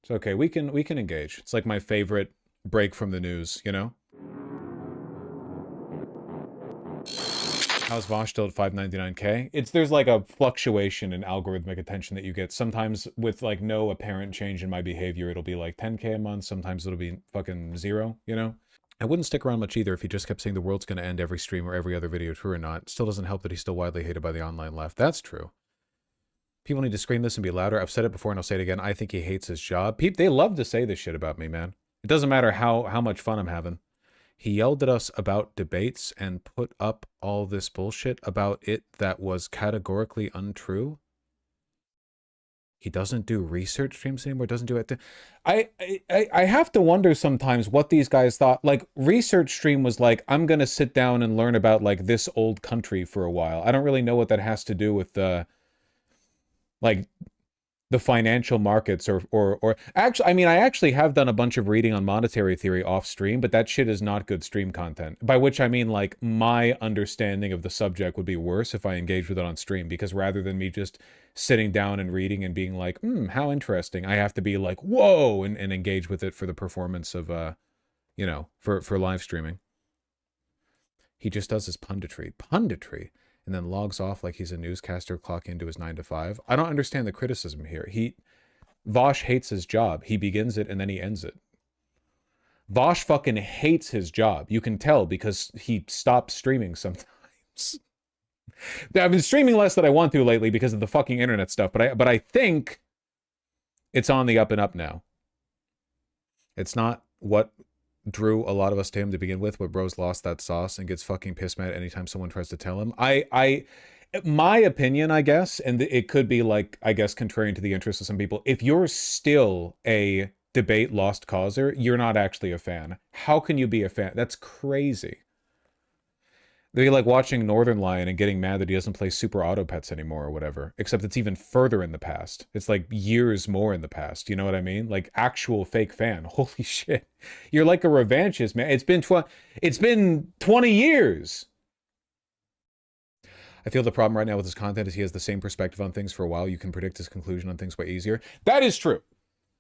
It's okay. We can engage. It's like my favorite break from the news, you know? How's Vaush still at 599K? There's like a fluctuation in algorithmic attention that you get. Sometimes with like no apparent change in my behavior, it'll be like 10K a month. Sometimes it'll be fucking zero, you know? I wouldn't stick around much either if he just kept saying the world's going to end every stream or every other video, true or not. It still doesn't help that he's still widely hated by the online left. That's true. People need to scream this and be louder. I've said it before and I'll say it again. I think he hates his job. They love to say this shit about me, man. It doesn't matter how much fun I'm having. He yelled at us about debates and put up all this bullshit about it that was categorically untrue. He doesn't do research streams anymore. Doesn't do it. I have to wonder sometimes what these guys thought. Like, research stream was like, I'm going to sit down and learn about like this old country for a while. I don't really know what that has to do with like the financial markets or actually, I mean, I actually have done a bunch of reading on monetary theory off stream, but that shit is not good stream content. By which I mean, like, my understanding of the subject would be worse if I engaged with it on stream, because rather than me just sitting down and reading and being like, how interesting, I have to be like, whoa, and engage with it for the performance of, you know, for live streaming. He just does his punditry. Punditry? And then logs off like he's a newscaster, clock into his 9 to 5. I don't understand the criticism here. Vaush hates his job. He begins it and then he ends it. Vaush fucking hates his job. You can tell because he stopped streaming sometimes. I've been streaming less than I want to lately because of the fucking internet stuff, but I think it's on the up and up now. It's not what drew a lot of us to him to begin with, but bro's lost that sauce and gets fucking pissed mad anytime someone tries to tell him. My opinion, I guess, and it could be like, I guess, contrarian to the interests of some people, if you're still a debate lost causer, you're not actually a fan. How can you be a fan? That's crazy. They're like watching Northern Lion and getting mad that he doesn't play Super Auto Pets anymore or whatever. Except it's even further in the past. It's like years more in the past. You know what I mean? Like actual fake fan. Holy shit. You're like a revanchist, man. It's been 20 years. I feel the problem right now with his content is he has the same perspective on things for a while. You can predict his conclusion on things way easier. That is true.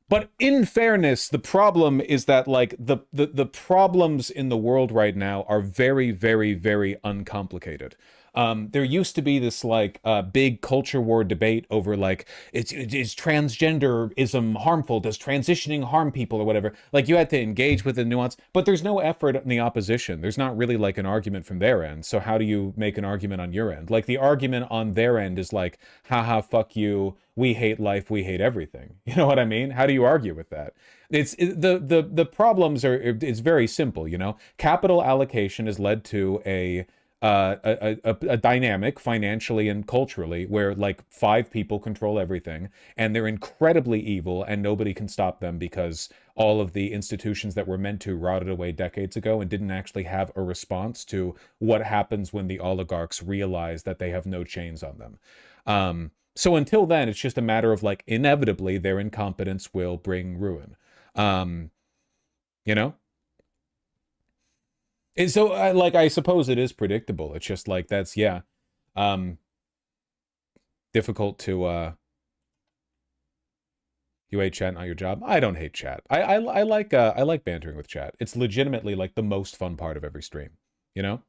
But in fairness, the problem is that like the problems in the world right now are very, very, very uncomplicated. There used to be this like big culture war debate over like, is transgenderism harmful? Does transitioning harm people or whatever? Like you had to engage with the nuance, but there's no effort in the opposition. There's not really like an argument from their end. So how do you make an argument on your end? Like the argument on their end is like, haha, fuck you. We hate life. We hate everything. You know what I mean? How do you argue with that? The problems are, it's very simple, you know? Capital allocation has led to a dynamic financially and culturally where like 5 people control everything and they're incredibly evil and nobody can stop them because all of the institutions that were meant to rotted away decades ago and didn't actually have a response to what happens when the oligarchs realize that they have no chains on them. So until then, it's just a matter of like inevitably their incompetence will bring ruin. You know? And so, I suppose it is predictable. It's just like, that's, yeah, difficult to, you hate chat, not your job? I don't hate chat. I like bantering with chat. It's legitimately, like, the most fun part of every stream, you know?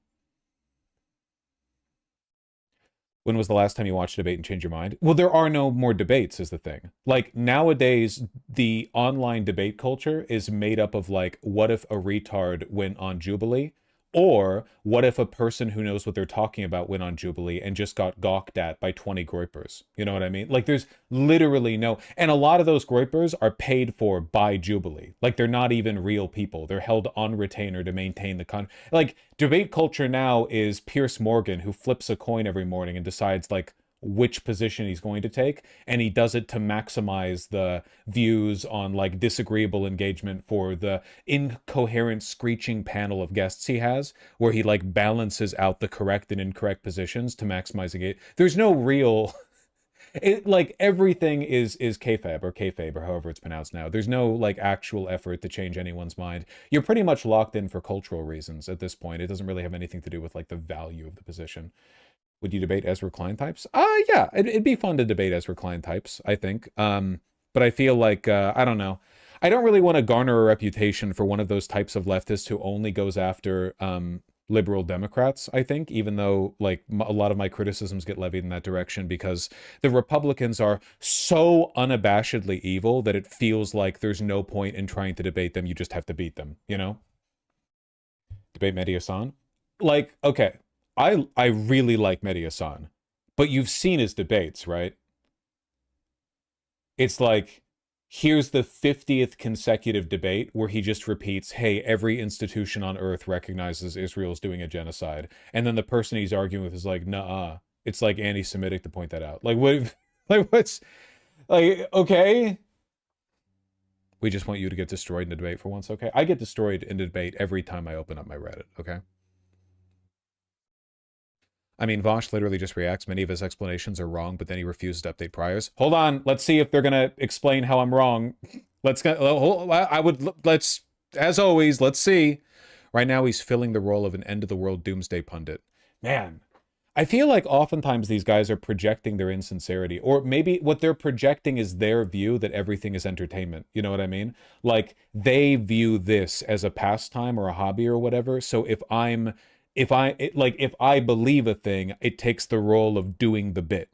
When was the last time you watched a debate and changed your mind? Well, there are no more debates is the thing. Like, nowadays, the online debate culture is made up of, like, what if a retard went on Jubilee? Or what if a person who knows what they're talking about went on Jubilee and just got gawked at by 20 groypers? You know what I mean? Like, there's literally no... And a lot of those groypers are paid for by Jubilee. Like, they're not even real people. They're held on retainer to maintain the Like, debate culture now is Piers Morgan, who flips a coin every morning and decides, like, which position he's going to take, and he does it to maximize the views on like disagreeable engagement for the incoherent screeching panel of guests he has, where he like balances out the correct and incorrect positions to maximize it. There's no real like everything is kayfabe or however it's pronounced now. There's no like actual effort to change anyone's mind. You're pretty much locked in for cultural reasons at this point. It doesn't really have anything to do with like the value of the position. Would you debate Ezra Klein types? Yeah, it'd be fun to debate Ezra Klein types, I think. But I feel like, I don't know. I don't really want to garner a reputation for one of those types of leftists who only goes after liberal Democrats, I think, even though like a lot of my criticisms get levied in that direction because the Republicans are so unabashedly evil that it feels like there's no point in trying to debate them. You just have to beat them, you know? Debate Mehdi Hasan? Like, okay, I really like Mehdi Hasan, but you've seen his debates, right? It's like, here's the 50th consecutive debate where he just repeats, hey, every institution on earth recognizes Israel's doing a genocide. And then the person he's arguing with is like, nah, it's like anti-Semitic to point that out. Like, what, like, what's, like, okay. We just want you to get destroyed in a debate for once, okay? I get destroyed in a debate every time I open up my Reddit, okay? I mean, Vaush literally just reacts. Many of his explanations are wrong, but then he refuses to update priors. Hold on. Let's see if they're going to explain how I'm wrong. Let's as always, let's see. Right now, he's filling the role of an end-of-the-world doomsday pundit. Man, I feel like oftentimes these guys are projecting their insincerity, or maybe what they're projecting is their view that everything is entertainment. You know what I mean? Like, they view this as a pastime or a hobby or whatever. So if I believe a thing, it takes the role of doing the bit.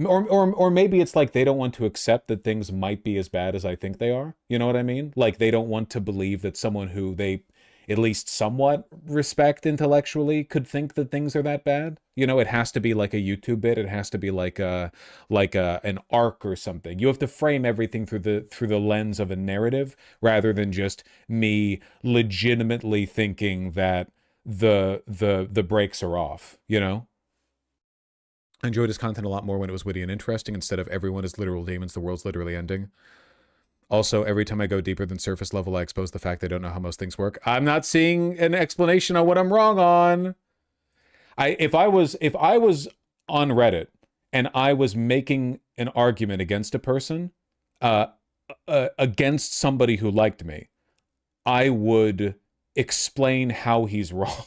Or maybe it's like they don't want to accept that things might be as bad as I think they are. You know what I mean? Like they don't want to believe that someone who they at least somewhat respect intellectually could think that things are that bad. You know, it has to be like a YouTube bit. It has to be like an arc or something. You have to frame everything through the lens of a narrative rather than just me legitimately thinking that the brakes are off, you know? I enjoyed his content a lot more when it was witty and interesting instead of everyone is literal demons, the world's literally ending. Also, every time I go deeper than surface level, I expose the fact I don't know how most things work. I'm not seeing an explanation on what I'm wrong on. If I was on Reddit and I was making an argument against a person, against somebody who liked me, I would explain how he's wrong.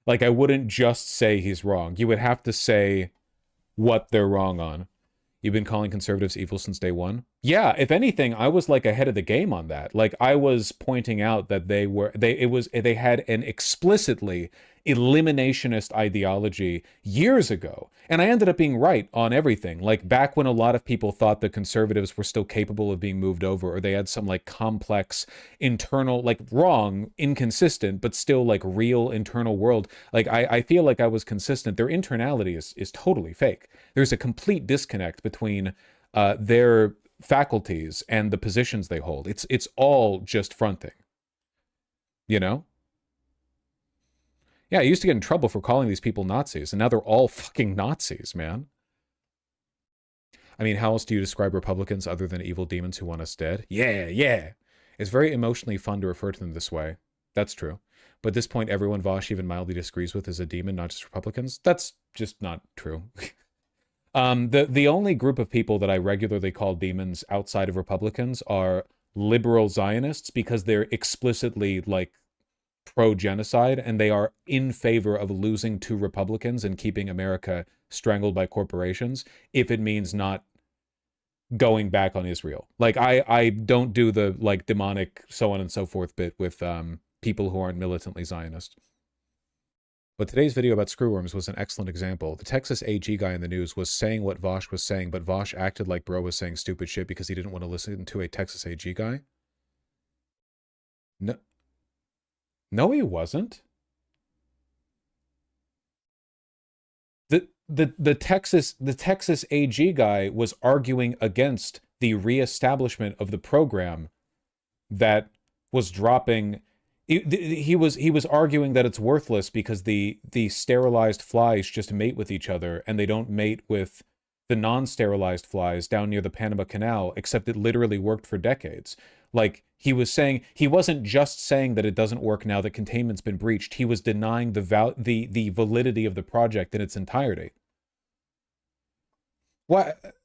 Like, I wouldn't just say he's wrong. You would have to say what they're wrong on. You've been calling conservatives evil since day one? Yeah, if anything, I was like ahead of the game on that. Like I was pointing out that they had an explicitly eliminationist ideology years ago. And I ended up being right on everything. Like back when a lot of people thought that conservatives were still capable of being moved over, or they had some like complex internal, like wrong, inconsistent, but still like real internal world. Like I feel like I was consistent. Their internality is totally fake. There's a complete disconnect between their faculties and the positions they hold. It's all just fronting. You know? Yeah, I used to get in trouble for calling these people Nazis, and now they're all fucking Nazis, man. I mean, how else do you describe Republicans other than evil demons who want us dead? Yeah. It's very emotionally fun to refer to them this way. That's true. But at this point, everyone Vaush even mildly disagrees with is a demon, not just Republicans. That's just not true. The only group of people that I regularly call demons outside of Republicans are liberal Zionists, because they're explicitly like pro-genocide and they are in favor of losing to Republicans and keeping America strangled by corporations if it means not going back on Israel. Like I don't do the like demonic so on and so forth bit with people who aren't militantly Zionist. But today's video about screwworms was an excellent example. The Texas AG guy in the news was saying what Vaush was saying, but Vaush acted like bro was saying stupid shit because he didn't want to listen to a Texas AG guy. No, he wasn't. The Texas AG guy was arguing against the reestablishment of the program that was dropping. He was arguing that it's worthless because the sterilized flies just mate with each other and they don't mate with the non-sterilized flies down near the Panama Canal, except it literally worked for decades. Like he was saying, he wasn't just saying that it doesn't work now that containment's been breached. He was denying the validity of the project in its entirety. What?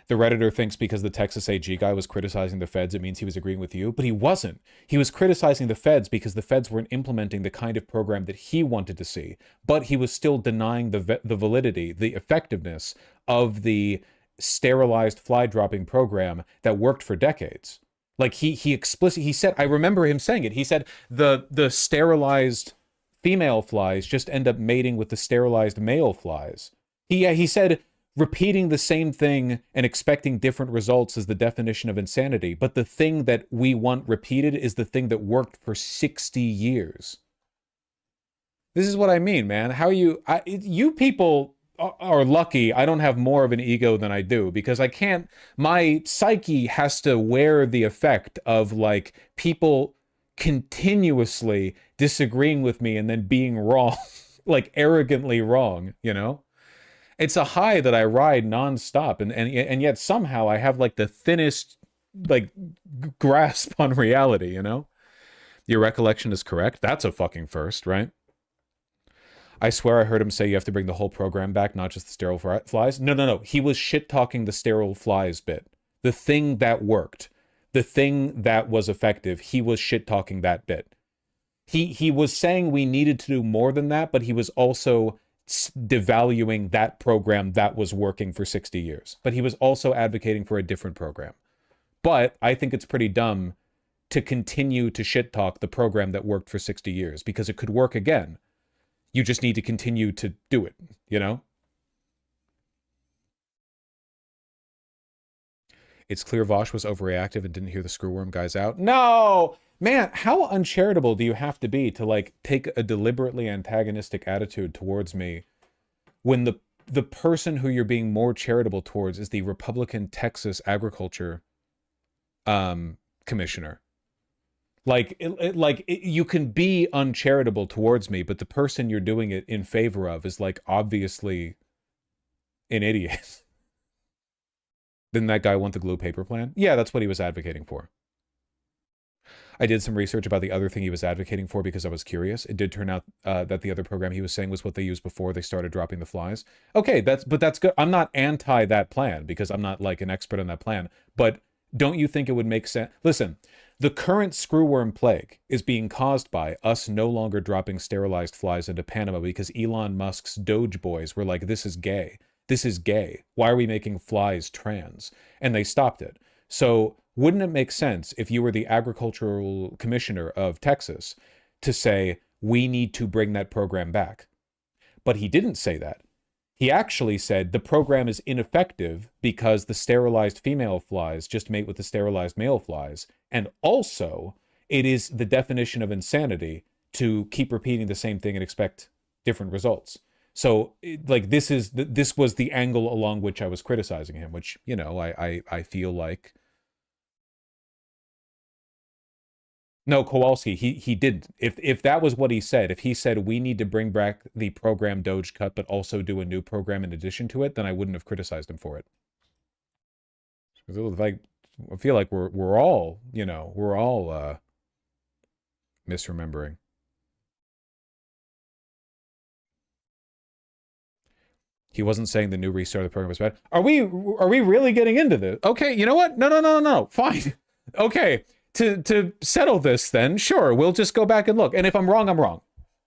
The Redditor thinks because the Texas AG guy was criticizing the feds, it means he was agreeing with you, but he wasn't. He was criticizing the feds because the feds weren't implementing the kind of program that he wanted to see, but he was still denying the validity, the effectiveness of the sterilized fly dropping program that worked for decades. Like he explicitly, he said, I remember him saying it. He said the sterilized female flies just end up mating with the sterilized male flies. He said repeating the same thing and expecting different results is the definition of insanity. But the thing that we want repeated is the thing that worked for 60 years. This is what I mean, man. How you people are lucky I don't have more of an ego than I do, because I can't, my psyche has to wear the effect of like people continuously disagreeing with me and then being wrong, like arrogantly wrong, you know? It's a high that I ride nonstop, and yet somehow I have like the thinnest like grasp on reality, you know? Your recollection is correct. That's a fucking first, right? I swear I heard him say you have to bring the whole program back, not just the sterile flies. No. He was shit-talking the sterile flies bit. The thing that worked. The thing that was effective. He was shit-talking that bit. He was saying we needed to do more than that, but he was also devaluing that program that was working for 60 years. But he was also advocating for a different program. But I think it's pretty dumb to continue to shit-talk the program that worked for 60 years, because it could work again. You just need to continue to do it, you know? It's clear Vaush was overreactive and didn't hear the screwworm guys out. No! Man, how uncharitable do you have to be to, like, take a deliberately antagonistic attitude towards me when the person who you're being more charitable towards is the Republican Texas Agriculture Commissioner? Like, you can be uncharitable towards me, but the person you're doing it in favor of is, like, obviously an idiot. Didn't that guy want the glue paper plan? Yeah, that's what he was advocating for. I did some research about the other thing he was advocating for because I was curious. It did turn out that the other program he was saying was what they used before they started dropping the flies. Okay, that's good. I'm not anti that plan because I'm not, like, an expert on that plan. But don't you think it would make sense? Listen. The current screwworm plague is being caused by us no longer dropping sterilized flies into Panama because Elon Musk's Doge boys were like, this is gay. This is gay. Why are we making flies trans? And they stopped it. So wouldn't it make sense if you were the agricultural commissioner of Texas to say, we need to bring that program back? But he didn't say that. He actually said the program is ineffective because the sterilized female flies just mate with the sterilized male flies. And also, it is the definition of insanity to keep repeating the same thing and expect different results. So, like, this was the angle along which I was criticizing him, which, you know, I feel like... No, Kowalski, he didn't. If that was what he said, if he said we need to bring back the program Doge cut, but also do a new program in addition to it, then I wouldn't have criticized him for it. It was like, I feel like we're all, you know, we're all misremembering. He wasn't saying the new restart of the program was bad. Are we really getting into this? Okay, you know what? No. Fine. Okay. To settle this, then, sure, we'll just go back and look. And if I'm wrong, I'm wrong.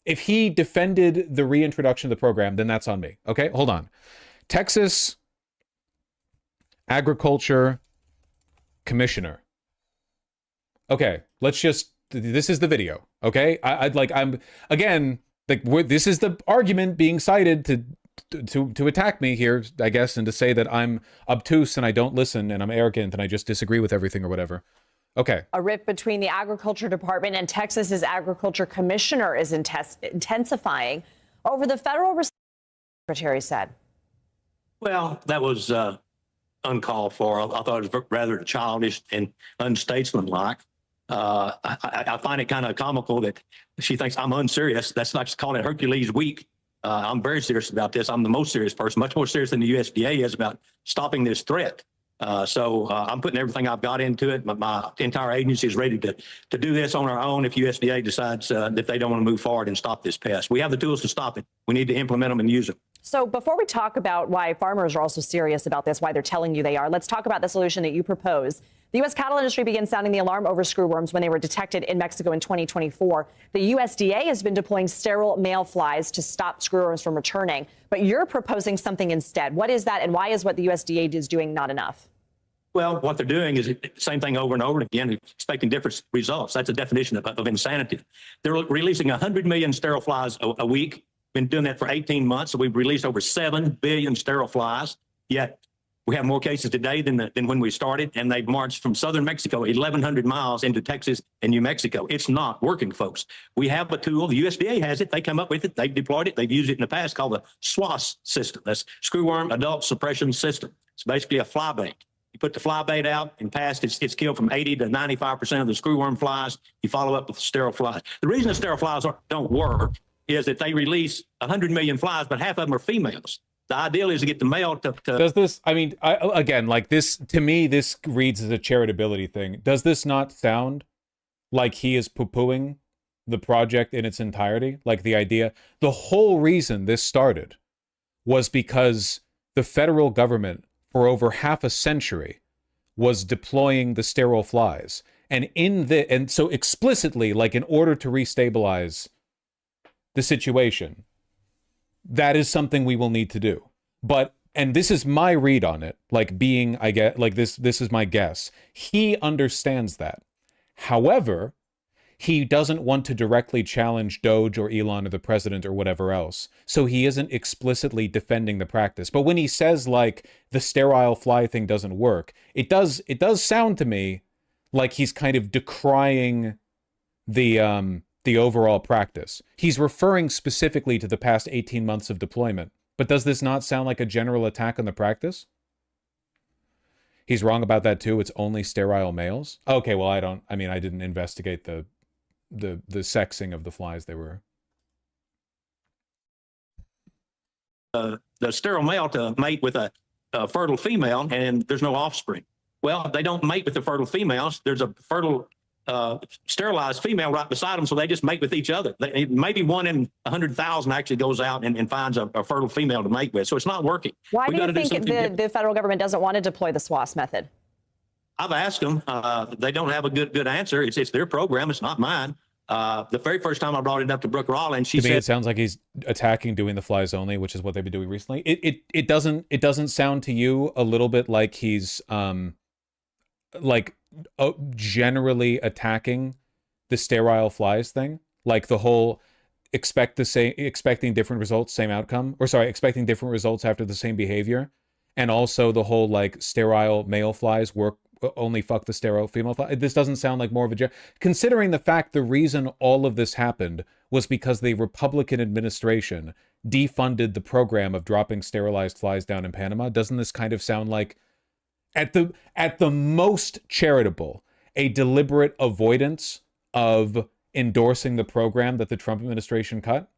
If he defended the reintroduction of the program, then that's on me. Okay, hold on. Texas Agriculture Commissioner. Okay, let's just, this is the video, okay? This is the argument being cited to attack me here, I guess, and to say that I'm obtuse and I don't listen and I'm arrogant and I just disagree with everything or whatever. Okay. A rift between the Agriculture Department and Texas's Agriculture Commissioner is intensifying over the federal secretary said. Well, that was uncalled for. I thought it was rather childish and unstatesmanlike. I find it kind of comical that she thinks I'm unserious. That's like calling it Hercules week. I'm very serious about this. I'm the most serious person, much more serious than the USDA is about stopping this threat. So I'm putting everything I've got into it. My entire agency is ready to do this on our own if USDA decides that they don't want to move forward and stop this pest. We have the tools to stop it. We need to implement them and use them. So before we talk about why farmers are also serious about this, why they're telling you they are, let's talk about the solution that you propose. The U.S. cattle industry began sounding the alarm over screwworms when they were detected in Mexico in 2024. The USDA has been deploying sterile male flies to stop screwworms from returning. But you're proposing something instead. What is that, and why is what the USDA is doing not enough? Well, what they're doing is the same thing over and over again, expecting different results. That's a definition of insanity. They're releasing 100 million sterile flies a week. Been doing that for 18 months. So we've released over 7 billion sterile flies. Yet we have more cases today than when we started, and they've marched from southern Mexico 1,100 miles into Texas and New Mexico. It's not working, folks. We have a tool. The USDA has it. They come up with it. They've deployed it. They've used it in the past, called the SWAS system. That's Screwworm Adult Suppression System. It's basically a fly bait. You put the fly bait out, and past it's killed from 80 to 95% of the screwworm flies. You follow up with sterile flies. The reason the sterile flies don't work is that they release 100 million flies, but half of them are females. The ideal is to get the male to Does this, I mean, again, like this, to me, this reads as a charitability thing. Does this not sound like he is poo-pooing the project in its entirety? Like the idea, the whole reason this started was because the federal government for over half a century was deploying the sterile flies. And so explicitly, like in order to restabilize the situation, that is something we will need to do. But, and this is my read on it, like being, I get, like this is my guess. He understands that. However, he doesn't want to directly challenge Doge or Elon or the president or whatever else. So he isn't explicitly defending the practice. But when he says like the sterile fly thing doesn't work, it does sound to me like he's kind of decrying the overall practice. He's referring specifically to the past 18 months of deployment. But does this not sound like a general attack on the practice? He's wrong about that too. It's only sterile males. Okay, well, I didn't investigate the sexing of the flies they were. The sterile male to mate with a fertile female, and there's no offspring. Well, they don't mate with the fertile females. There's a fertile sterilized female right beside them, so they just mate with each other. Maybe 1 in 100,000 actually goes out and finds a fertile female to mate with. So it's not working. Why do you think the federal government doesn't want to deploy the SWAS method? I've asked them. They don't have a good answer. It's their program. It's not mine. The very first time I brought it up to Brooke Rollins, she said, it sounds like he's attacking doing the flies only, which is what they've been doing recently. It doesn't sound to you a little bit like he's generally attacking the sterile flies thing, like the whole expecting different results, same outcome, or sorry, expecting different results after the same behavior, and also the whole like sterile male flies work only fuck the sterile female fly. This doesn't sound like more of a considering the fact the reason all of this happened was because the Republican administration defunded the program of dropping sterilized flies down in Panama. Doesn't this kind of sound like at the most charitable, a deliberate avoidance of endorsing the program that the Trump administration cut?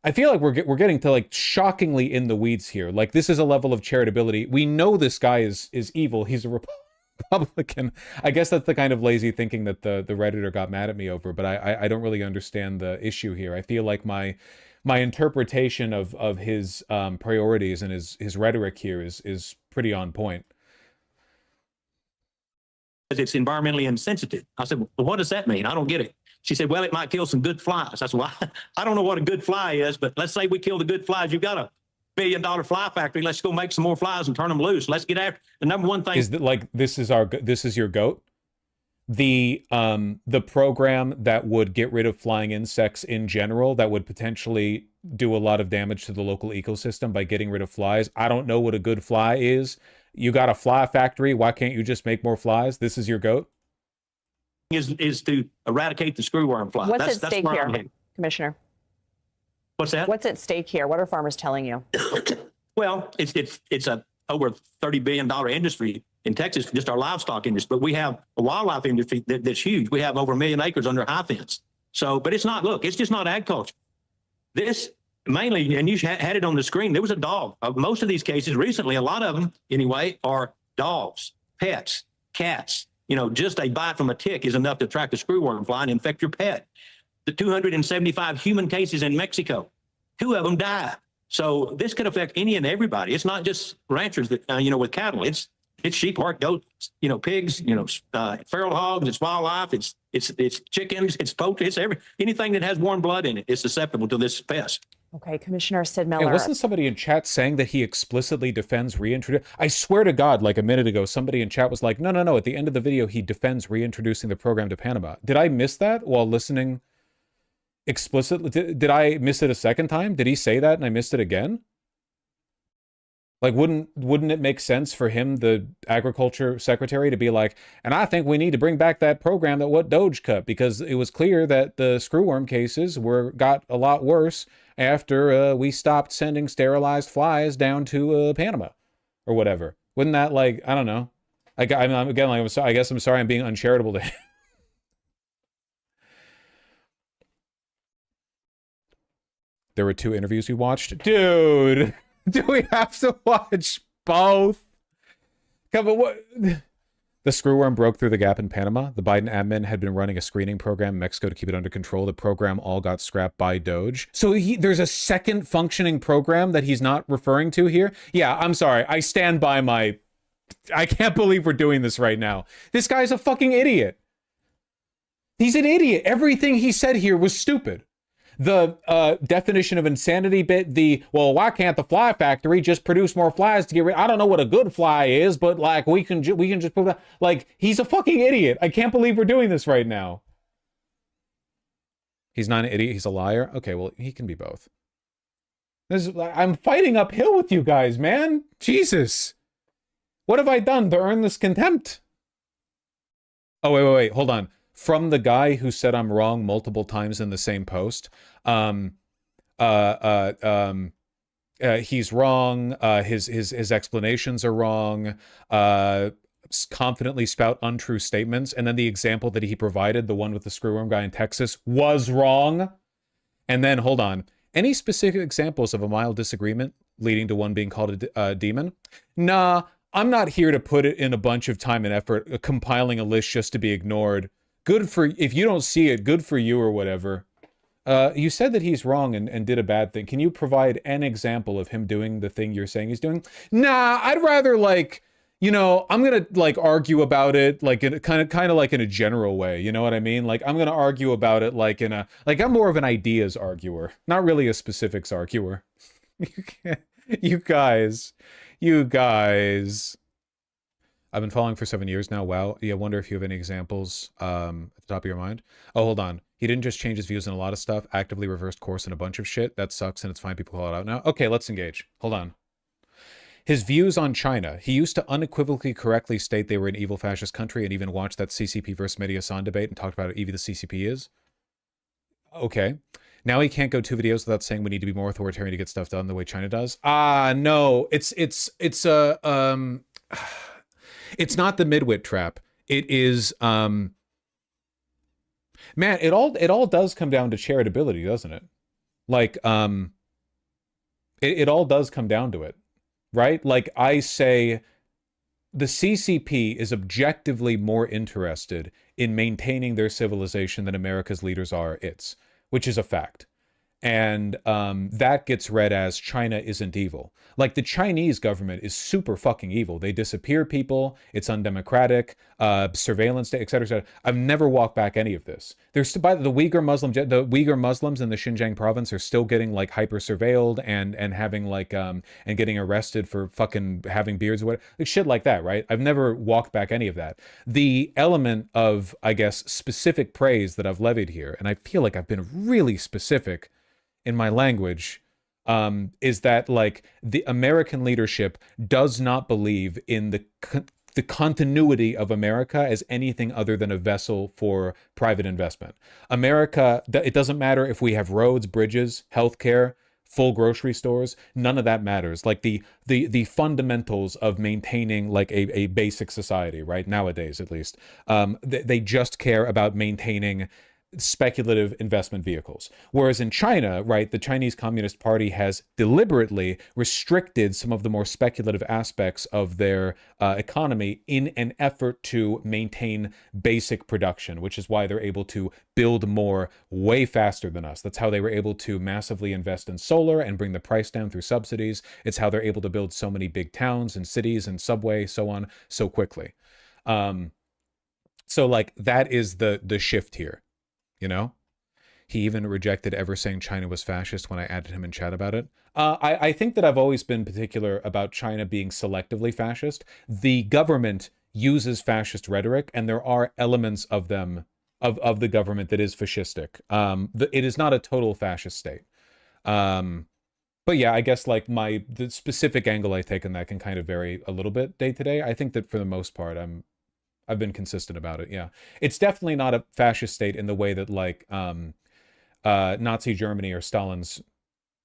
I feel like we're getting to like shockingly in the weeds here. Like this is a level of charitability. We know this guy is evil. He's a Republican. I guess that's the kind of lazy thinking that the Redditor got mad at me over, but I don't really understand the issue here. I feel like my interpretation of his priorities and his rhetoric here is pretty on point. It's environmentally insensitive. I said, well, what does that mean? I don't get it. She said, well, it might kill some good flies. I said, well, I don't know what a good fly is, but let's say we kill the good flies. You've got a $1 billion fly factory. Let's go make some more flies and turn them loose. Let's get after the number one thing. Is that like this is your goat? The program that would get rid of flying insects in general, that would potentially do a lot of damage to the local ecosystem by getting rid of flies. I don't know what a good fly is. You got a fly factory. Why can't you just make more flies? This is your goat? Is to eradicate the screwworm fly. What's at stake here, Commissioner? What's that? What's at stake here? What are farmers telling you? Well, it's a over $30 billion industry in Texas, just our livestock industry. But we have a wildlife industry that's huge. We have over 1 million acres under high fence. So, but it's not. Look, it's just not agriculture. This mainly, and you had it on the screen. There was a dog. Most of these cases recently, a lot of them anyway, are dogs, pets, cats. You know, just a bite from a tick is enough to attract a screwworm fly and infect your pet. The 275 human cases in Mexico, 2 of them died. So this could affect any and everybody. It's not just ranchers that, with cattle. It's It's sheep, pork, goats, pigs, feral hogs, it's wildlife, it's chickens, it's poultry, it's anything that has warm blood in it is susceptible to this pest. Okay, Commissioner Sid Yeah, Miller. wasn't somebody in chat saying that he explicitly defends reintroducing? I swear to God, like a minute ago, somebody in chat was like, no. At the end of the video, he defends reintroducing the program to Panama. Did I miss that while listening explicitly? Did I miss it a second time? Did he say that and I missed it again? Like, wouldn't it make sense for him, the agriculture secretary, to be like, and I think we need to bring back that program that what Doge cut, because it was clear that the screwworm cases got a lot worse after we stopped sending sterilized flies down to Panama or whatever. Wouldn't that, like, I don't know. I guess I'm sorry I'm being uncharitable to him. There were 2 interviews we watched. Dude! Do we have to watch both? Come on, what? The screwworm broke through the gap in Panama. The Biden admin had been running a screening program in Mexico to keep it under control. The program all got scrapped by Doge. So there's a second functioning program that he's not referring to here? Yeah, I'm sorry. I stand by my... I can't believe we're doing this right now. This guy's a fucking idiot. He's an idiot. Everything he said here was stupid. The definition of insanity bit, well, why can't the fly factory just produce more flies to get rid? I don't know what a good fly is, but like we can just put that. Like, he's a fucking idiot. I can't believe we're doing this right now. He's not an idiot. He's a liar. Okay, well, he can be both. I'm fighting uphill with you guys, man. Jesus. What have I done to earn this contempt? Oh, wait. Hold on. From the guy who said I'm wrong multiple times in the same post. He's wrong. His explanations are wrong. Confidently spout untrue statements. And then the example that he provided, the one with the screwworm guy in Texas, was wrong. And then, hold on. Any specific examples of a mild disagreement leading to one being called a demon? Nah, I'm not here to put it in a bunch of time and effort, compiling a list just to be ignored. Good for, if you don't see it, good for you or whatever. You said that he's wrong and did a bad thing. Can you provide an example of him doing the thing you're saying he's doing? Nah, I'd rather, like, I'm gonna, like, argue about it, like, in kind of like in a general way. You know what I mean? Like, I'm gonna argue about it, like, I'm more of an ideas arguer, not really a specifics arguer. You guys. I've been following for 7 years now. Wow. Yeah, I wonder if you have any examples at the top of your mind. Oh, hold on. He didn't just change his views on a lot of stuff, actively reversed course in a bunch of shit. That sucks, and it's fine people call it out now. Okay, let's engage. Hold on. His views on China. He used to unequivocally correctly state they were an evil fascist country and even watched that CCP versus Mehdi Hassan debate and talked about how evil the CCP is. Okay. Now he can't go 2 videos without saying we need to be more authoritarian to get stuff done the way China does. No. It's not the midwit trap. It is, man, it all does come down to charitability, doesn't it? Like, it all does come down to it, right? Like, I say the CCP is objectively more interested in maintaining their civilization than America's leaders are its, which is a fact. And that gets read as China isn't evil. Like, the Chinese government is super fucking evil. They disappear people. It's undemocratic. Surveillance, et cetera, et cetera. I've never walked back any of this. There's the Uyghur Muslims in the Xinjiang province are still getting, like, hyper surveilled and having, like, and getting arrested for fucking having beards or whatever. Like, shit like that, right? I've never walked back any of that. The element of, I guess, specific praise that I've levied here, and I feel like I've been really specific in my language, is that, like, the American leadership does not believe in the continuity of America as anything other than a vessel for private investment. America, it doesn't matter if we have roads, bridges, healthcare, full grocery stores, none of that matters. Like, the fundamentals of maintaining, like, a basic society, right? Nowadays, at least. They just care about maintaining speculative investment vehicles. Whereas in China, right, the Chinese Communist Party has deliberately restricted some of the more speculative aspects of their economy in an effort to maintain basic production, which is why they're able to build more way faster than us. That's how they were able to massively invest in solar and bring the price down through subsidies. It's how they're able to build so many big towns and cities and subway, so on, so quickly. So like that is the shift here. You know, he even rejected ever saying China was fascist when I added him in chat about it. I think that I've always been particular about China being selectively fascist. The government uses fascist rhetoric, and there are elements of them, of the government that is fascistic. It is not a total fascist state. But yeah, I guess like the specific angle I take on that can kind of vary a little bit day to day. I think that for the most part, I've been consistent about it. Yeah, it's definitely not a fascist state in the way that like Nazi Germany or Stalin's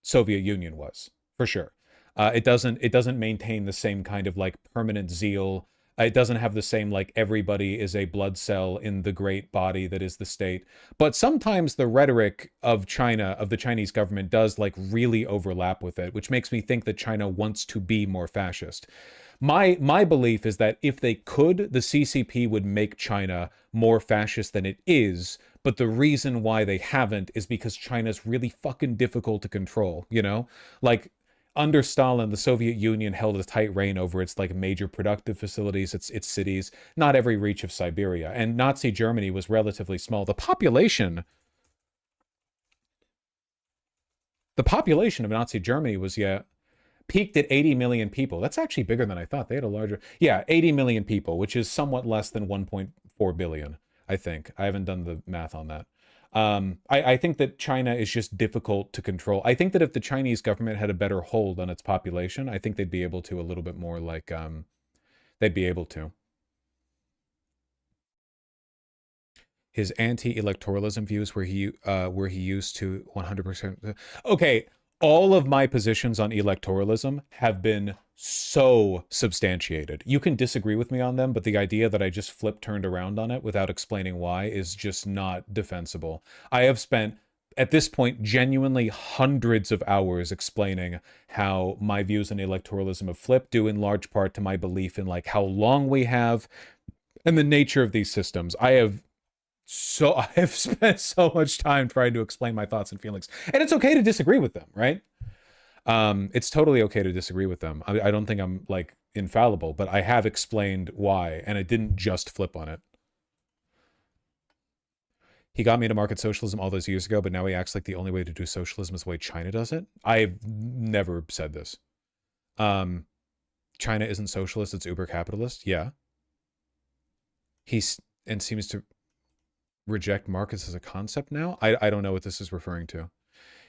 Soviet Union was, for sure. It doesn't maintain the same kind of like permanent zeal. It doesn't have the same like everybody is a blood cell in the great body that is the state. But sometimes the rhetoric of China, of the Chinese government, does like really overlap with it, which makes me think that China wants to be more fascist. My belief is that if they could, the CCP would make China more fascist than it is, but the reason why they haven't is because China's really fucking difficult to control, you know? Like, under Stalin, the Soviet Union held a tight reign over its like major productive facilities, its cities, not every reach of Siberia. And Nazi Germany was relatively small. The population of Nazi Germany was, peaked at 80 million people. That's actually bigger than I thought. They had a larger, 80 million people, which is somewhat less than 1.4 billion, I think. I haven't done the math on that. I think that China is just difficult to control. I think that if the Chinese government had a better hold on its population, I think they'd be able to a little bit more like, they'd be able to. His anti-electoralism views where he used to 100%. Okay, all of my positions on electoralism have been so substantiated. You can disagree with me on them, but the idea that I just turned around on it without explaining why is just not defensible. I have spent, at this point, genuinely hundreds of hours explaining how my views on electoralism have flipped, due in large part to my belief in like how long we have and the nature of these systems. I have spent so much time trying to explain my thoughts and feelings, and it's okay to disagree with them, right? It's totally okay to disagree with them. I don't think I'm like infallible, but I have explained why, and I didn't just flip on it. He got me to market socialism all those years ago, but now he acts like the only way to do socialism is the way China does it. I've never said this. China isn't socialist, it's uber capitalist. Yeah. And seems to reject markets as a concept now. I don't know what this is referring to.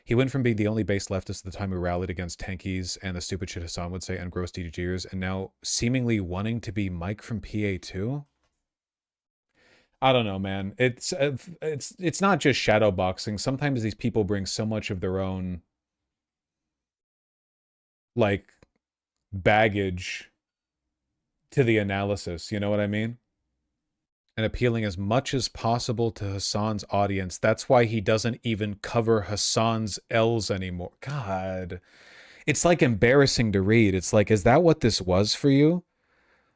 He went from being the only base leftist at the time who rallied against tankies and the stupid shit Hassan would say and gross DDGers, and now seemingly wanting to be Mike from PA2. I don't know, man. It's not just shadow boxing. Sometimes these people bring so much of their own like baggage to the analysis. You know what I mean? And appealing as much as possible to Hassan's audience. That's why he doesn't even cover Hassan's L's anymore. God, it's like embarrassing to read. It's like, is that what this was for you?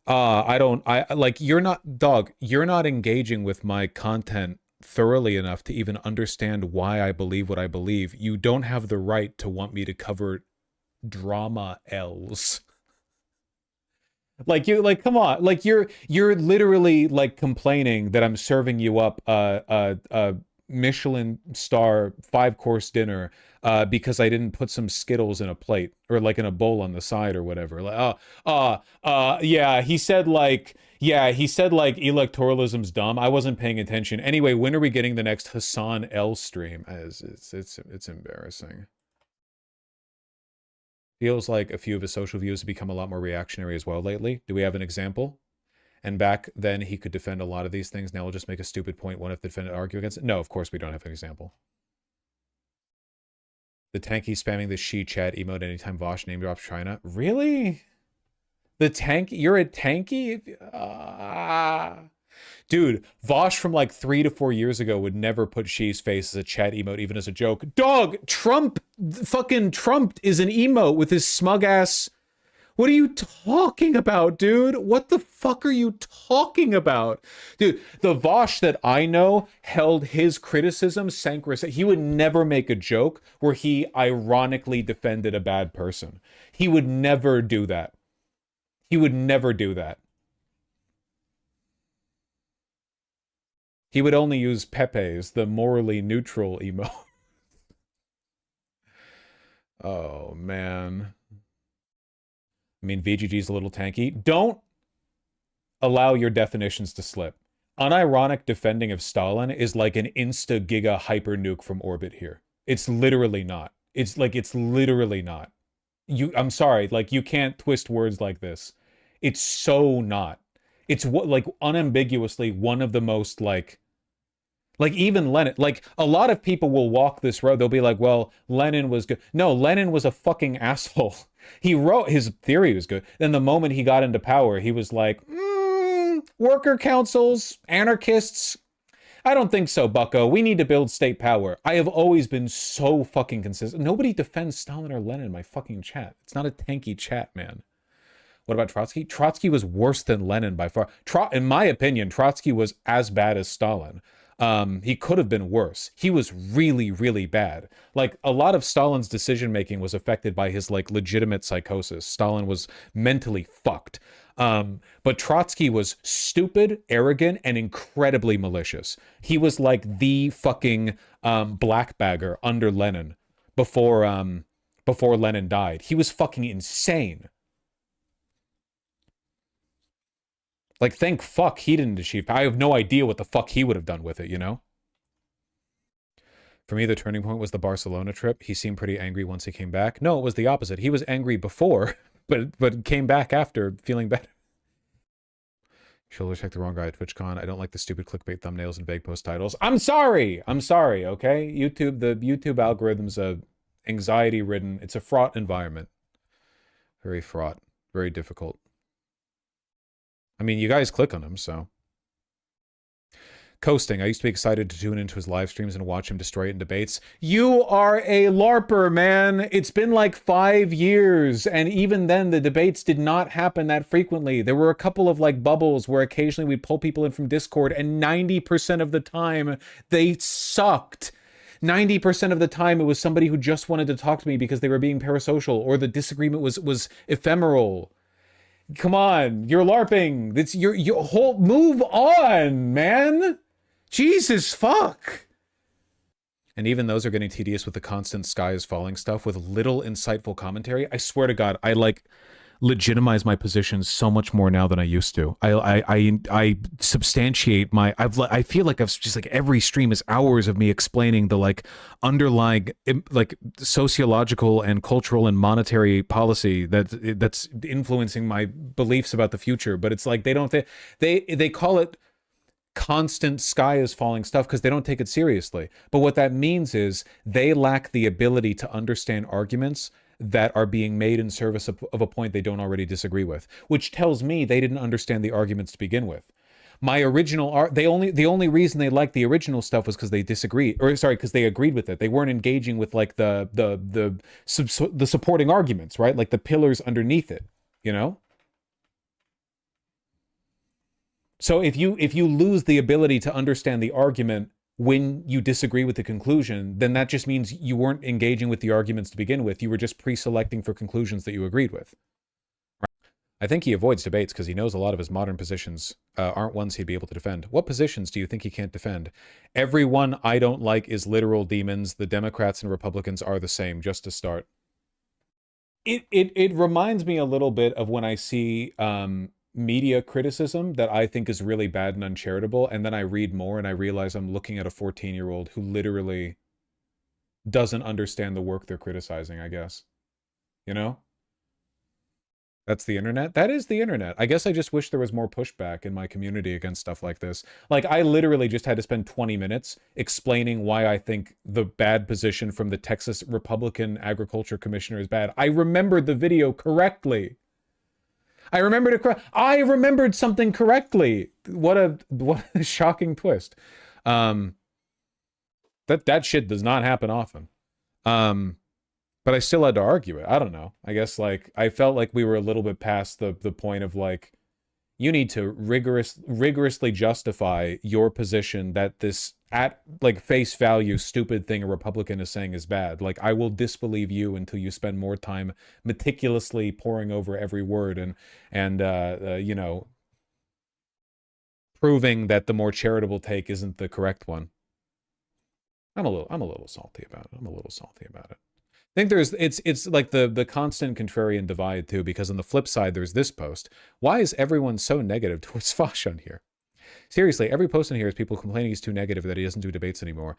You're not engaging with my content thoroughly enough to even understand why I believe what I believe. You don't have the right to want me to cover drama L's. Come on, like you're literally like complaining that I'm serving you up a Michelin star 5-course dinner because I didn't put some Skittles in a plate or like in a bowl on the side or whatever. He said electoralism's dumb. I wasn't paying attention. Anyway, when are we getting the next Hassan L stream? It's embarrassing. Feels like a few of his social views have become a lot more reactionary as well lately. Do we have an example? And back then he could defend a lot of these things. Now we'll just make a stupid point. One if the defendant argue against it. No, of course we don't have an example. The tanky spamming the she chat emote anytime Vaush name drops China. Really? The tank? You're a tanky? Dude, Vaush from like 3 to 4 years ago would never put she's face as a chat emote, even as a joke. Dog, fucking Trump is an emote with his smug ass. What are you talking about, dude? What the fuck are you talking about? Dude, the Vaush that I know held his criticism sacrosanct. He would never make a joke where he ironically defended a bad person. He would never do that. He would never do that. He would only use Pepe's, the morally neutral emote. Oh, man. I mean, VGG's a little tanky. Don't allow your definitions to slip. Unironic defending of Stalin is like an insta-giga hyper nuke from orbit here. It's literally not. It's literally not. I'm sorry, like, you can't twist words like this. It's so not. It's what, like, unambiguously one of the most, like even Lenin, like, a lot of people will walk this road. They'll be like, well, Lenin was good. No, Lenin was a fucking asshole. He wrote, his theory was good. Then the moment he got into power, he was like, worker councils, anarchists. I don't think so, bucko. We need to build state power. I have always been so fucking consistent. Nobody defends Stalin or Lenin in my fucking chat. It's not a tanky chat, man. What about Trotsky? Trotsky was worse than Lenin by far. In my opinion, Trotsky was as bad as Stalin. He could have been worse. He was really, really bad. Like, a lot of Stalin's decision-making was affected by his, like, legitimate psychosis. Stalin was mentally fucked. But Trotsky was stupid, arrogant, and incredibly malicious. He was like the fucking blackbagger under Lenin before Lenin died. He was fucking insane. Like, thank fuck he didn't achieve. I have no idea what the fuck he would have done with it, you know? For me, the turning point was the Barcelona trip. He seemed pretty angry once he came back. No, it was the opposite. He was angry before, but came back after feeling better. Shoulder check the wrong guy at TwitchCon. I don't like the stupid clickbait thumbnails and vague post titles. I'm sorry, okay? The YouTube algorithm's anxiety-ridden. It's a fraught environment. Very fraught. Very difficult. I mean, you guys click on him, so. Coasting. I used to be excited to tune into his live streams and watch him destroy it in debates. You are a LARPer, man. It's been like 5 years, and even then, the debates did not happen that frequently. There were a couple of, like, bubbles where occasionally we'd pull people in from Discord, and 90% of the time, they sucked. 90% of the time, it was somebody who just wanted to talk to me because they were being parasocial, or the disagreement was ephemeral. Come on, you're LARPing. It's your whole move on, man. Jesus fuck. And even those are getting tedious with the constant sky is falling stuff with little insightful commentary. I swear to God, I like legitimize my positions so much more now than I used to. I substantiate my, I feel like I've just like every stream is hours of me explaining the like underlying like sociological and cultural and monetary policy that's influencing my beliefs about the future. But it's like they call it constant sky is falling stuff because they don't take it seriously. But what that means is they lack the ability to understand arguments that are being made in service of a point they don't already disagree with, which tells me they didn't understand the arguments to begin with. My original the only reason they liked the original stuff was because they disagreed, or sorry, because they agreed with it. They weren't engaging with like the supporting arguments, right? Like the pillars underneath it, you know? So if you lose the ability to understand the argument when you disagree with the conclusion, then that just means you weren't engaging with the arguments to begin with. You were just pre-selecting for conclusions that you agreed with. I think he avoids debates because he knows a lot of his modern positions aren't ones he'd be able to defend. What positions do you think he can't defend? Every one I don't like is literal demons. The Democrats and Republicans are the same, just to start. It reminds me a little bit of when I see media criticism that I think is really bad and uncharitable, and then I read more and I realize I'm looking at a 14-year-old who literally doesn't understand the work they're criticizing, I guess. You know? That's the internet? That is the internet. I guess I just wish there was more pushback in my community against stuff like this. Like, I literally just had to spend 20 minutes explaining why I think the bad position from the Texas Republican Agriculture Commissioner is bad. I remembered the video correctly. I remembered something correctly. What a shocking twist. That shit does not happen often. But I still had to argue it. I don't know. I guess like I felt like we were a little bit past the point of like, you need to rigorously justify your position that this at like face value stupid thing a Republican is saying is bad. Like, I will disbelieve you until you spend more time meticulously poring over every word and you know, proving that the more charitable take isn't the correct one. I'm a little salty about it. I think it's like the constant contrarian divide too, because on the flip side, there's this post. Why is everyone so negative towards Vaush on here? Seriously, every post in here is people complaining he's too negative, that he doesn't do debates anymore.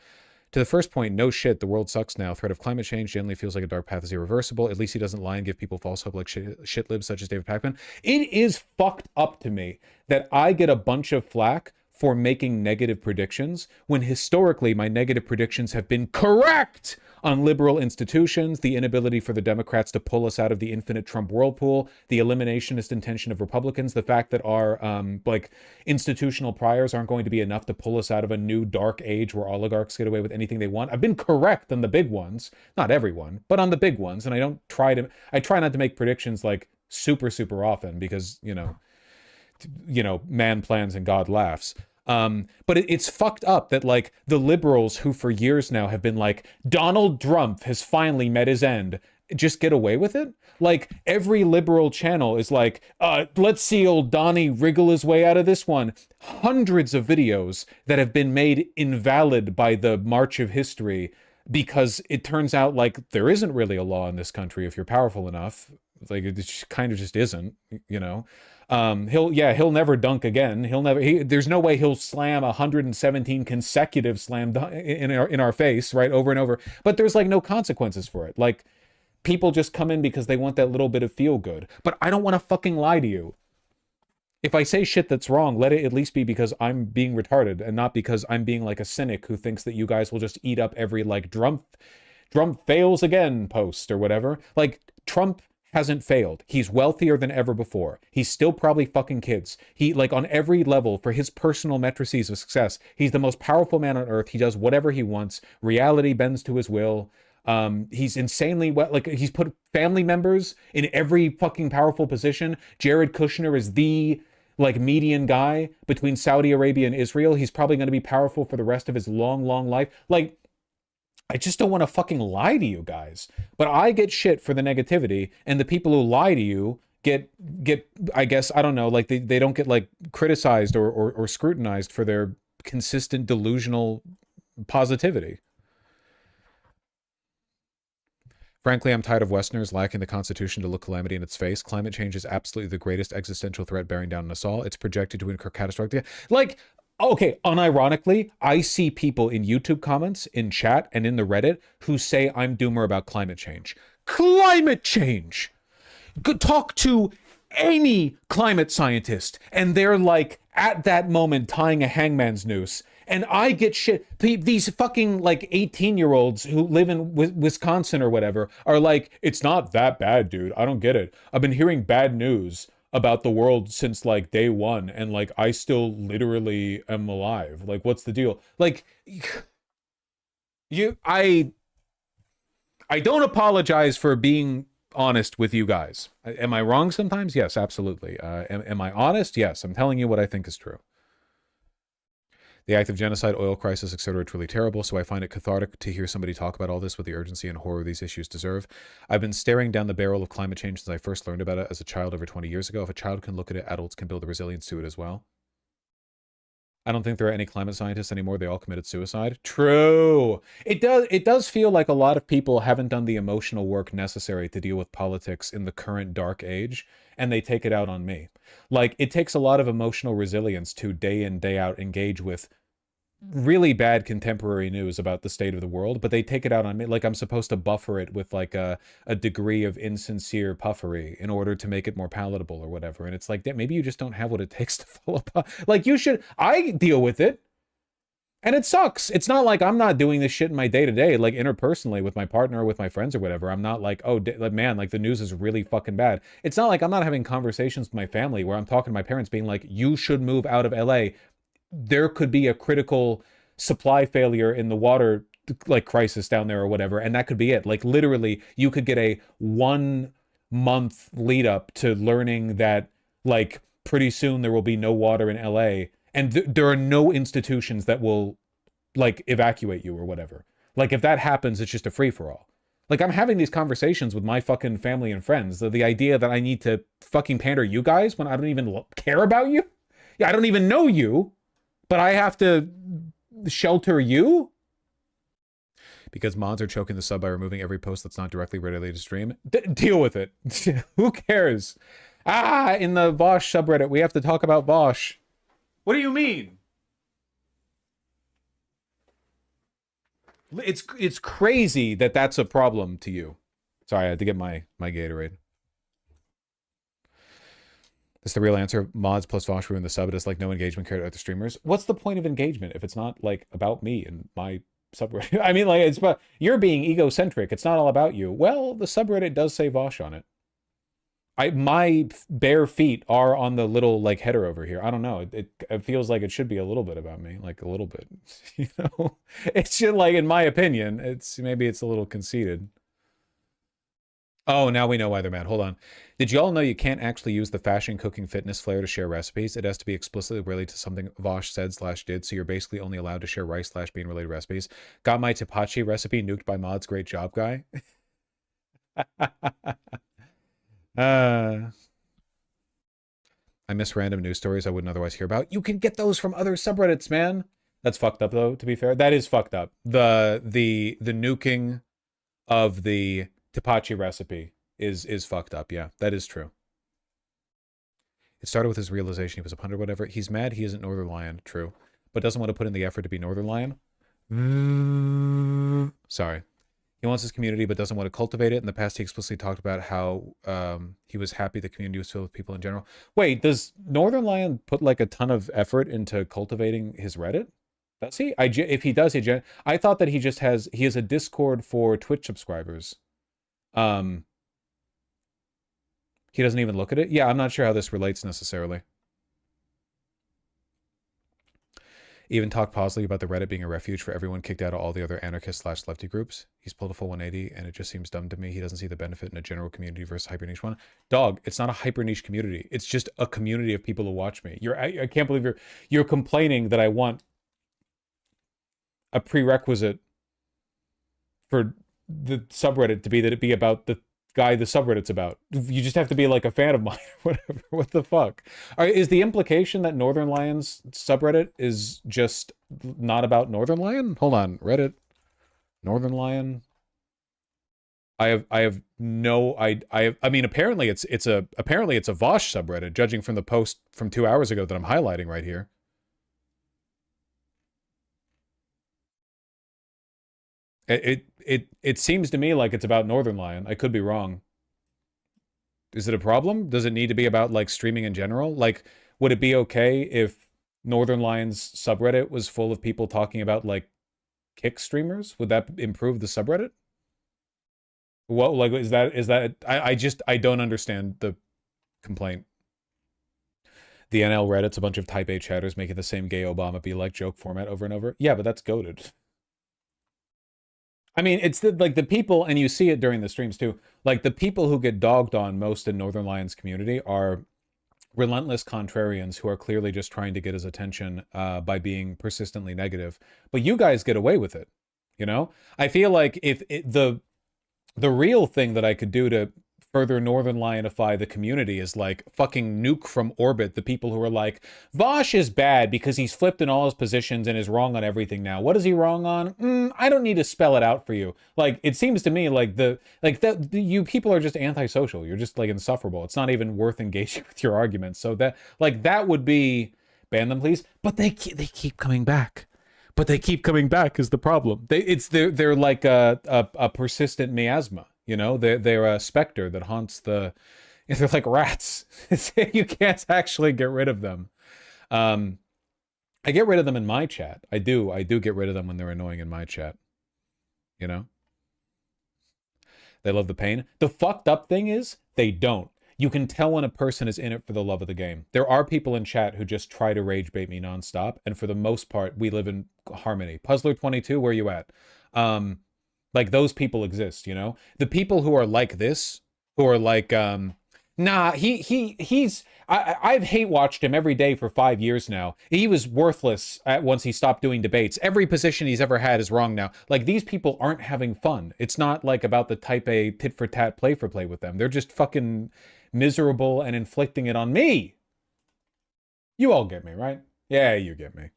To the first point, no shit, the world sucks now. Threat of climate change generally feels like a dark path is irreversible. At least he doesn't lie and give people false hope like shit libs such as David Pakman. It is fucked up to me that I get a bunch of flack for making negative predictions when historically my negative predictions have been correct on liberal institutions, the inability for the Democrats to pull us out of the infinite Trump whirlpool, the eliminationist intention of Republicans, the fact that our like institutional priors aren't going to be enough to pull us out of a new dark age where oligarchs get away with anything they want. I've been correct on the big ones, not everyone, but on the big ones, and I try not to make predictions like super often because, you know, man plans and God laughs. But it's fucked up that like the liberals who for years now have been like, Donald Trump has finally met his end, just get away with it. Like every liberal channel is like, let's see old Donnie wriggle his way out of this one. Hundreds of videos that have been made invalid by the march of history because it turns out like there isn't really a law in this country if you're powerful enough. Like it kind of just isn't, you know. He'll never dunk again. There's no way he'll slam 117 consecutive slam in our face, right, over and over. But there's like no consequences for it. Like people just come in because they want that little bit of feel good. But I don't want to fucking lie to you. If I say shit that's wrong, let it at least be because I'm being retarded and not because I'm being like a cynic who thinks that you guys will just eat up every like Trump fails again post or whatever. Like Trump hasn't failed. He's wealthier than ever before. He's still probably fucking kids. He, like, on every level, for his personal matrices of success, he's the most powerful man on earth. He does whatever he wants. Reality bends to his will. He's insanely well, like, he's put family members in every fucking powerful position. Jared Kushner is the, like, median guy between Saudi Arabia and Israel. He's probably going to be powerful for the rest of his long life. Like, I just don't want to fucking lie to you guys. But I get shit for the negativity, and the people who lie to you get I guess, I don't know, like they don't get like criticized or scrutinized for their consistent delusional positivity. Frankly, I'm tired of Westerners lacking the Constitution to look calamity in its face. Climate change is absolutely the greatest existential threat bearing down on us all. It's projected to incur catastrophic... Like, okay, unironically, I see people in YouTube comments, in chat, and in the Reddit who say I'm doomer about climate change. Climate change! Talk to any climate scientist, and they're like, at that moment, tying a hangman's noose. And I get shit. These fucking, like, 18-year-olds who live in Wisconsin or whatever are like, it's not that bad, dude. I don't get it. I've been hearing bad news about the world since like day one, and like I still literally am alive. Like, what's the deal? Like, I don't apologize for being honest with you guys. Am I wrong sometimes? Yes, absolutely. Am I honest? Yes, I'm telling you what I think is true. The act of genocide, oil crisis, etc. are truly terrible, so I find it cathartic to hear somebody talk about all this with the urgency and horror these issues deserve. I've been staring down the barrel of climate change since I first learned about it as a child over 20 years ago. If a child can look at it, adults can build a resilience to it as well. I don't think there are any climate scientists anymore. They all committed suicide. True. It does feel like a lot of people haven't done the emotional work necessary to deal with politics in the current dark age, and they take it out on me. Like, it takes a lot of emotional resilience to day in, day out engage with really bad contemporary news about the state of the world, but they take it out on me. Like, I'm supposed to buffer it with like a degree of insincere puffery in order to make it more palatable or whatever. And it's like, maybe you just don't have what it takes to follow up. Like, you should, I deal with it. And it sucks. It's not like I'm not doing this shit in my day-to-day, like interpersonally with my partner or with my friends or whatever. I'm not like, oh, man, like the news is really fucking bad. It's not like I'm not having conversations with my family where I'm talking to my parents being like, you should move out of LA. There could be a critical supply failure in the water like crisis down there or whatever, and that could be it. Like literally, you could get a 1 month lead up to learning that like pretty soon there will be no water in LA. And there are no institutions that will, like, evacuate you or whatever. Like, if that happens, it's just a free-for-all. Like, I'm having these conversations with my fucking family and friends. The idea that I need to fucking pander you guys when I don't even care about you? Yeah, I don't even know you, but I have to shelter you? Because mods are choking the sub by removing every post that's not directly related to stream. Deal with it. Who cares? In the Vaush subreddit, we have to talk about Vaush. What do you mean? It's crazy that that's a problem to you. Sorry, I had to get my Gatorade. That's the real answer. Mods plus Vaush ruin the sub. It's like no engagement carried out the streamers. What's the point of engagement if it's not like about me and my subreddit? I mean, like it's about you're being egocentric. It's not all about you. Well, the subreddit does say Vaush on it. My bare feet are on the little like header over here. I don't know. It feels like it should be a little bit about me, like a little bit. You know, it should, like, in my opinion, maybe it's a little conceited. Oh, now we know why they're mad. Hold on. Did you all know you can't actually use the fashion, cooking, fitness flair to share recipes? It has to be explicitly related to something Vaush said/did, so you're basically only allowed to share rice/bean related recipes. Got my tapachi recipe nuked by mods. Great job, guy. I miss random news stories I wouldn't otherwise hear about. You can get those from other subreddits, man. That's fucked up, though, to be fair. That is fucked up. The nuking of the tapachi recipe is fucked up. Yeah, that is true. It started with his realization he was a punter, whatever. He's mad he isn't Northern Lion, true, but doesn't want to put in the effort to be Northern Lion. Sorry. He wants his community, but doesn't want to cultivate it. In the past, he explicitly talked about how he was happy the community was filled with people in general. Wait, does Northern Lion put like a ton of effort into cultivating his Reddit? Does he? If he does, I thought that he has a Discord for Twitch subscribers. He doesn't even look at it. Yeah, I'm not sure how this relates necessarily. Even talked positively about the Reddit being a refuge for everyone kicked out of all the other anarchist/lefty groups. He's pulled a full 180, and it just seems dumb to me. He doesn't see the benefit in a general community versus hyper niche one. Dog, it's not a hyper niche community. It's just a community of people who watch me. I can't believe you're complaining that I want a prerequisite for the subreddit to be that it be about the guy the subreddit's about. You just have to be like a fan of mine or whatever. What the fuck? Is the implication that Northern Lion's subreddit is just not about Northern Lion? Hold on, Reddit, Northern Lion. I have no I mean apparently it's a Vaush subreddit, judging from the post from 2 hours ago that I'm highlighting right here. It seems to me like it's about Northern Lion. I could be wrong. Is it a problem? Does it need to be about like streaming in general? Like, would it be okay if Northern Lion's subreddit was full of people talking about like kick streamers? Would that improve the subreddit? What, like, is that I don't understand the complaint. The NL Reddit's a bunch of type A chatters making the same gay Obama be like joke format over and over. Yeah, but that's goated. I mean, it's like the people, and you see it during the streams too, like the people who get dogged on most in Northern Lion's community are relentless contrarians who are clearly just trying to get his attention by being persistently negative. But you guys get away with it, you know? I feel like if the real thing that I could do to further Northern Lionify the community is like fucking nuke from orbit the people who are like, Vaush is bad because he's flipped in all his positions and is wrong on everything now. What is he wrong on? I don't need to spell it out for you. Like, it seems to me like you people are just antisocial. You're just like insufferable. It's not even worth engaging with your arguments. So that would be, ban them please. But they keep coming back. But they keep coming back is the problem. They're like a persistent miasma. You know, they're a specter that haunts they're like rats. You can't actually get rid of them. I get rid of them in my chat. I do get rid of them when they're annoying in my chat. You know? They love the pain. The fucked up thing is, they don't. You can tell when a person is in it for the love of the game. There are people in chat who just try to rage bait me nonstop, and for the most part, we live in harmony. Puzzler22, where you at? Like, those people exist, you know? The people who are like this, who are like, nah, I've hate watched him every day for 5 years now. He was worthless once he stopped doing debates. Every position he's ever had is wrong now. Like, these people aren't having fun. It's not like about the type A tit for tat play for play with them. They're just fucking miserable and inflicting it on me. You all get me, right? Yeah, you get me.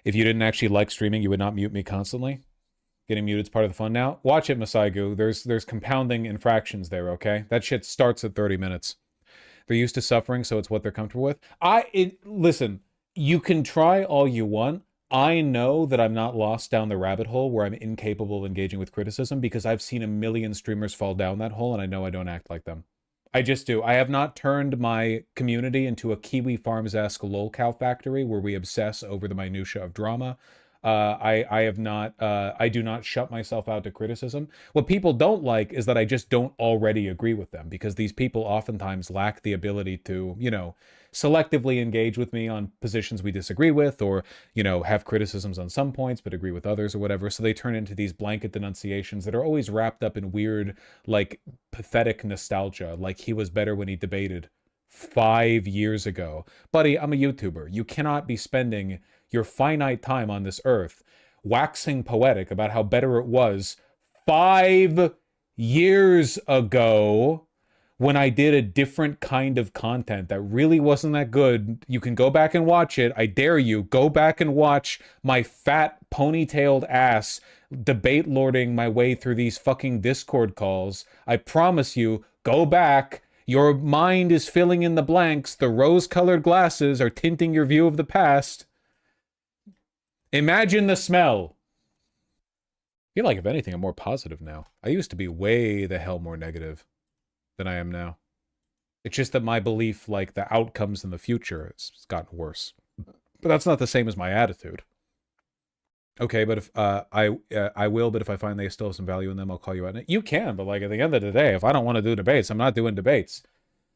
If you didn't actually like streaming, you would not mute me constantly. Getting muted is part of the fun now. Watch it, Masaigu. There's compounding infractions there, okay? That shit starts at 30 minutes. They're used to suffering, so it's what they're comfortable with. Listen, you can try all you want. I know that I'm not lost down the rabbit hole where I'm incapable of engaging with criticism because I've seen a million streamers fall down that hole, and I know I don't act like them. I just do. I have not turned my community into a Kiwi Farms-esque lolcow factory where we obsess over the minutia of drama. I do not shut myself out to criticism. What people don't like is that I just don't already agree with them, because these people oftentimes lack the ability to, you know, selectively engage with me on positions we disagree with, or, you know, have criticisms on some points but agree with others or whatever. So they turn into these blanket denunciations that are always wrapped up in weird, like, pathetic nostalgia, like he was better when he debated 5 years ago. Buddy, I'm a YouTuber. You cannot be spending your finite time on this earth waxing poetic about how better it was 5 years ago when I did a different kind of content that really wasn't that good. You can go back and watch it. I dare you. Go back and watch my fat ponytailed ass debate lording my way through these fucking Discord calls. I promise you, go back. Your mind is filling in the blanks. The rose-colored glasses are tinting your view of the past. Imagine the smell. I feel like, if anything, I'm more positive now. I used to be way the hell more negative than I am now. It's just that my belief, like, the outcomes in the future, it's gotten worse. But that's not the same as my attitude. Okay, but if I will, but if I find they still have some value in them, I'll call you out. You can, but, like, at the end of the day, if I don't want to do debates, I'm not doing debates.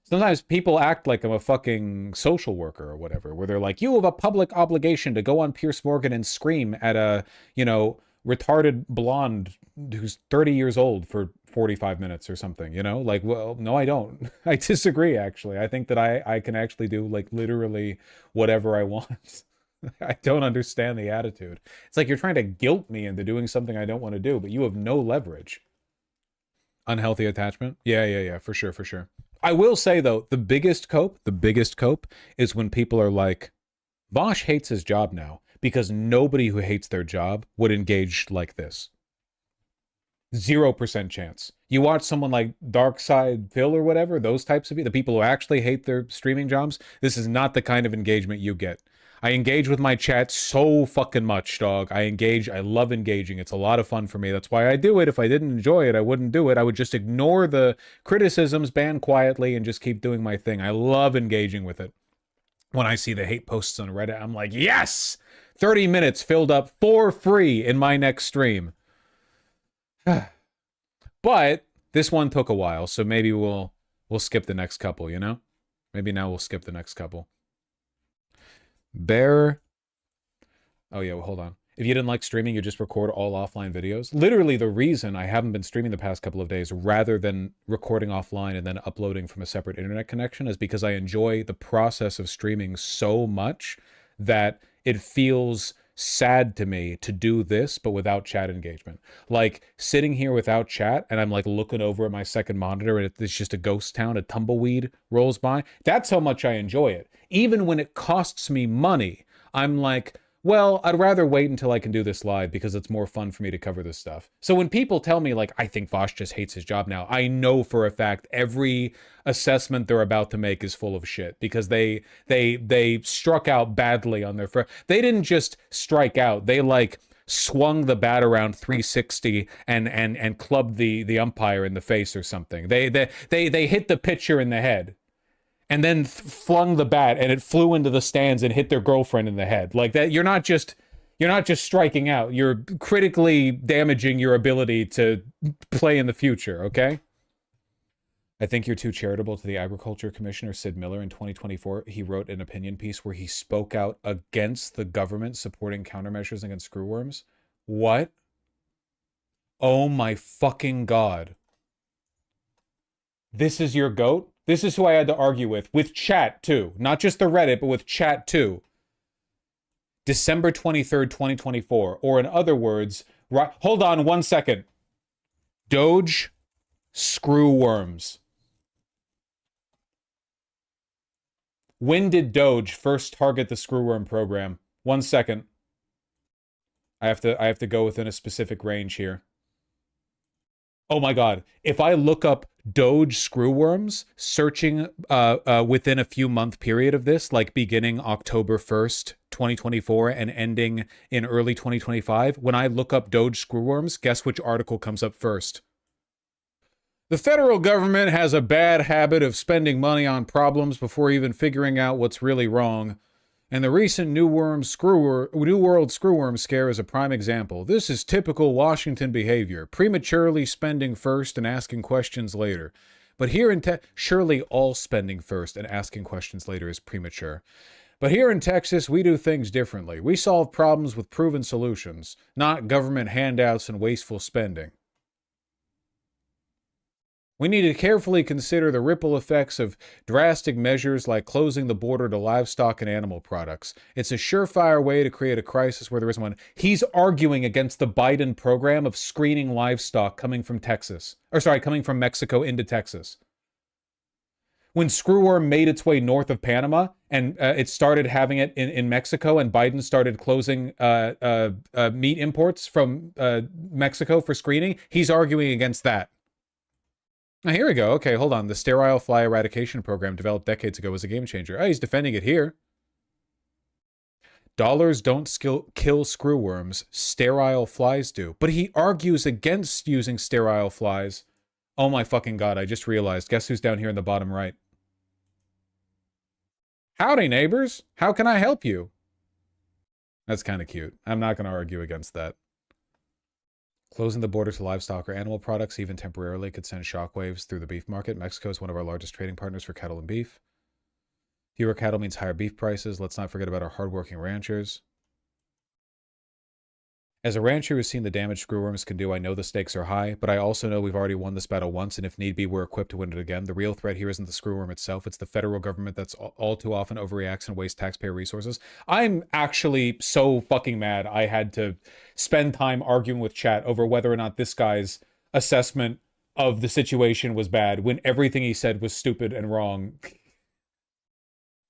Sometimes people act like I'm a fucking social worker or whatever, where they're like, you have a public obligation to go on Piers Morgan and scream at a, you know, retarded blonde who's 30 years old for 45 minutes or something, you know? Like, well, no, I don't. I disagree, actually. I think that I can actually do, like, literally whatever I want. I don't understand the attitude. It's like you're trying to guilt me into doing something I don't want to do, but you have no leverage. Unhealthy attachment? Yeah, for sure, for sure. I will say, though, the biggest cope is when people are like, Vaush hates his job now, because nobody who hates their job would engage like this. 0% chance. You watch someone like Darkside Phil or whatever, those types of people, the people who actually hate their streaming jobs, this is not the kind of engagement you get. I engage with my chat so fucking much, dog. I love engaging. It's a lot of fun for me. That's why I do it. If I didn't enjoy it, I wouldn't do it. I would just ignore the criticisms, ban quietly, and just keep doing my thing. I love engaging with it. When I see the hate posts on Reddit, I'm like, yes! 30 minutes filled up for free in my next stream. But this one took a while, so maybe we'll skip the next couple, you know? Maybe now we'll skip the next couple. Bear. Oh yeah, well, hold on. If you didn't like streaming, you just record all offline videos. Literally the reason I haven't been streaming the past couple of days rather than recording offline and then uploading from a separate internet connection is because I enjoy the process of streaming so much that it feels sad to me to do this, but without chat engagement. Like sitting here without chat and I'm like looking over at my second monitor and it's just a ghost town, a tumbleweed rolls by. That's how much I enjoy it. Even when it costs me money, I'm like, well, I'd rather wait until I can do this live because it's more fun for me to cover this stuff. So when people tell me like, I think Vaush just hates his job now, I know for a fact every assessment they're about to make is full of shit because they struck out badly on their they didn't just strike out, they like swung the bat around 360 and clubbed the umpire in the face or something. They hit the pitcher in the head. and then flung the bat and it flew into the stands and hit their girlfriend in the head. Like that, you're not just striking out, you're critically damaging your ability to play in the future, okay? I think you're too charitable to the Agriculture Commissioner, Sid Miller, in 2024. He wrote an opinion piece where he spoke out against the government supporting countermeasures against screwworms. What? Oh my fucking God. This is your GOAT? This is who I had to argue with chat too. Not just the Reddit, but with chat too. December 23rd, 2024. Or in other words, hold on 1 second. Doge screwworms. When did Doge first target the screwworm program? 1 second. I have to go within a specific range here. Oh my God. If I look up Doge screwworms, searching within a few month period of this, like beginning October 1st, 2024 and ending in early 2025, when I look up Doge screwworms, guess which article comes up first? The federal government has a bad habit of spending money on problems before even figuring out what's really wrong. And the recent New World screwworm scare is a prime example. This is typical Washington behavior, prematurely spending first and asking questions later. But here in surely all spending first and asking questions later is premature. But here in Texas, we do things differently. We solve problems with proven solutions, not government handouts and wasteful spending. We need to carefully consider the ripple effects of drastic measures like closing the border to livestock and animal products. It's a surefire way to create a crisis where there isn't one. He's arguing against the Biden program of screening livestock coming from coming from Mexico into Texas. When screwworm made its way north of Panama and it started having it in Mexico, and Biden started closing meat imports from Mexico for screening, he's arguing against that. Now, here we go. Okay, hold on. The sterile fly eradication program developed decades ago was a game changer. Oh, he's defending it here. Dollars don't kill screwworms. Sterile flies do. But he argues against using sterile flies. Oh my fucking God, I just realized. Guess who's down here in the bottom right? Howdy, neighbors. How can I help you? That's kind of cute. I'm not going to argue against that. Closing the border to livestock or animal products, even temporarily, could send shockwaves through the beef market. Mexico is one of our largest trading partners for cattle and beef. Fewer cattle means higher beef prices. Let's not forget about our hardworking ranchers. As a rancher who's seen the damage screwworms can do, I know the stakes are high, but I also know we've already won this battle once, and if need be, we're equipped to win it again. The real threat here isn't the screwworm itself, it's the federal government that's all too often overreacts and wastes taxpayer resources. I'm actually so fucking mad I had to spend time arguing with chat over whether or not this guy's assessment of the situation was bad, when everything he said was stupid and wrong.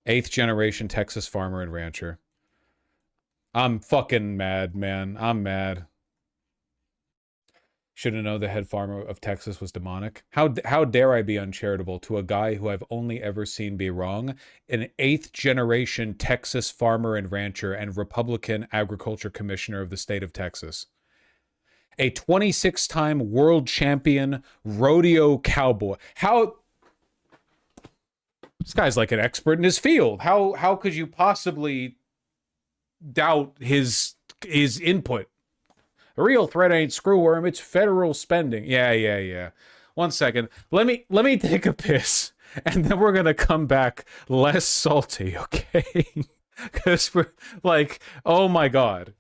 8th generation Texas farmer and rancher. I'm fucking mad, man. I'm mad. Should have known the head farmer of Texas was demonic. How dare I be uncharitable to a guy who I've only ever seen be wrong? An 8th generation Texas farmer and rancher and Republican agriculture commissioner of the state of Texas. A 26-time world champion rodeo cowboy. This guy's like an expert in his field. How could you possibly doubt his input? The real threat ain't screwworm, it's federal spending. Yeah. 1 second. Let me take a piss, and then we're gonna come back less salty, okay? Because we're like, oh my God.